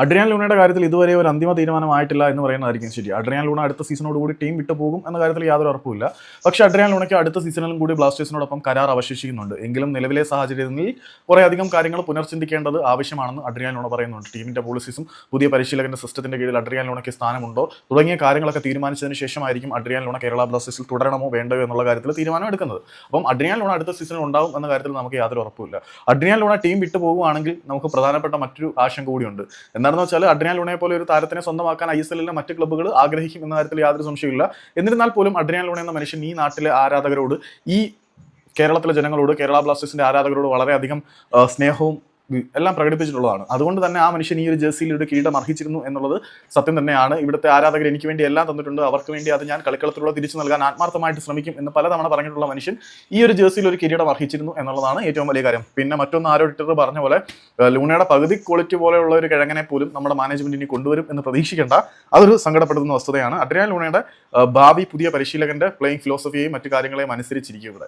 Adrian ലൂണയുടെ കാര്യത്തിൽ ഇതുവരെ ഒരു അന്തിമ തീരുമാനമായിട്ടില്ല എന്ന് പറയുന്നതായിരിക്കും ശരി. അഡ്രിയാൻ ലൂണ അടുത്ത സീസണോടുകൂടി ടീം വിട്ടു പോകും എന്ന കാര്യത്തിൽ യാതൊരു ഉറപ്പുമില്ല. പക്ഷേ അഡ്രിയാൻ ലൂണയ്ക്ക് അടുത്ത സീസണിലും കൂടി ബ്ലാസ്റ്റേഴ്സിനോടൊപ്പം കരാർ അവശേഷിക്കുന്നുണ്ട്. എങ്കിലും നിലവിലെ സാഹചര്യത്തിൽ കുറേയധികം കാര്യങ്ങൾ പുനർചിന്തിക്കേണ്ടത് ആവശ്യമാണെന്ന് അഡ്രിയാൻ ലൂണ പറയുന്നുണ്ട്. ടീമിന്റെ പോളിസീസും പുതിയ പരിശീലകന്റെ സിസ്റ്റത്തിന്റെ കീഴിൽ അഡ്രിയാൻ ലൂണയ്ക്ക് സ്ഥാനമുണ്ടോ തുടങ്ങിയ കാര്യങ്ങളൊക്കെ തീരുമാനിച്ചതിന് ശേഷമായിരിക്കും അഡ്രിയാൻ ലൂണ കേരള ബ്ലാസ്റ്റേഴ്സിൽ തുടരണമോ വേണ്ടയോ എന്നുള്ള കാര്യത്തിൽ തീരുമാനം എടുക്കുന്നത്. അപ്പം അഡ്രിയാൻ ലൂണ അടുത്ത സീസണിൽ ഉണ്ടാവും എന്ന കാര്യത്തിൽ നമുക്ക് യാതൊരു ഉറപ്പുമില്ല. അഡ്രിയാൻ ലൂണ ടീം വിട്ടു പോകുകയാണെങ്കിൽ നമുക്ക് പ്രധാനപ്പെട്ട മറ്റൊരു ആശങ്ക കൂടിയുണ്ട്. എന്താണെന്ന് വെച്ചാൽ അഡ്രിയാൻ ലൂണയെ പോലെ ഒരു താരത്തിനെ സ്വന്തമാക്കാൻ ISL-ലെ മറ്റ് ക്ലബ്ബുകൾ ആഗ്രഹിക്കും എന്ന കാര്യത്തിൽ യാതൊരു സംശയമില്ല. എന്നിരുന്നാൽ പോലും അഡ്രിയാൻ ലൂണ എന്ന മനുഷ്യൻ ഈ നാട്ടിലെ ആരാധകരോട്, ഈ കേരളത്തിലെ ജനങ്ങളോട്, കേരള ബ്ലാസ്റ്റേഴ്സിന്റെ ആരാധകരോട് വളരെയധികം സ്നേഹവും എല്ലാം പ്രകടിപ്പിച്ചിട്ടുള്ളതാണ്. അതുകൊണ്ട് തന്നെ ആ മനുഷ്യൻ ഈ ഒരു ജേഴ്സിയിൽ ഒരു കിരീടം അർഹിച്ചിരുന്നു എന്നുള്ളത് സത്യം തന്നെയാണ്. ഇവിടുത്തെ ആരാധകർ എനിക്ക് വേണ്ടി എല്ലാം തന്നിട്ടുണ്ട്, അവർക്ക് വേണ്ടി അത് ഞാൻ കളിക്കളത്തിലൂടെ തിരിച്ചു നൽകാൻ ആത്മാർത്ഥമായിട്ട് ശ്രമിക്കും എന്ന് പലതവണ പറഞ്ഞിട്ടുള്ള മനുഷ്യൻ ഈ ഒരു ജേഴ്സിയിൽ ഒരു കിരീടം അർഹിച്ചിരുന്നു എന്നുള്ളതാണ് ഏറ്റവും വലിയ കാര്യം. പിന്നെ മറ്റൊന്ന് ആരോ ഇട്ടർ പറഞ്ഞ പോലെ ലൂണയുടെ പകുതി ക്വാളിറ്റി പോലെയുള്ള ഒരു കിഴങ്ങനെ പോലും നമ്മുടെ മാനേജ്മെന്റിന് കൊണ്ടുവരും എന്ന് പ്രതീക്ഷിക്കേണ്ട, അതൊരു സങ്കടപ്പെടുത്തുന്ന വസ്തുതയാണ്. അഡ്രിയാൻ ലൂണയുടെ ഭാവി പുതിയ പരിശീലകന്റെ പ്ലേയിങ് ഫിലോസഫിയെയും മറ്റു കാര്യങ്ങളെയും അനുസരിച്ചിരിക്കും ഇവിടെ.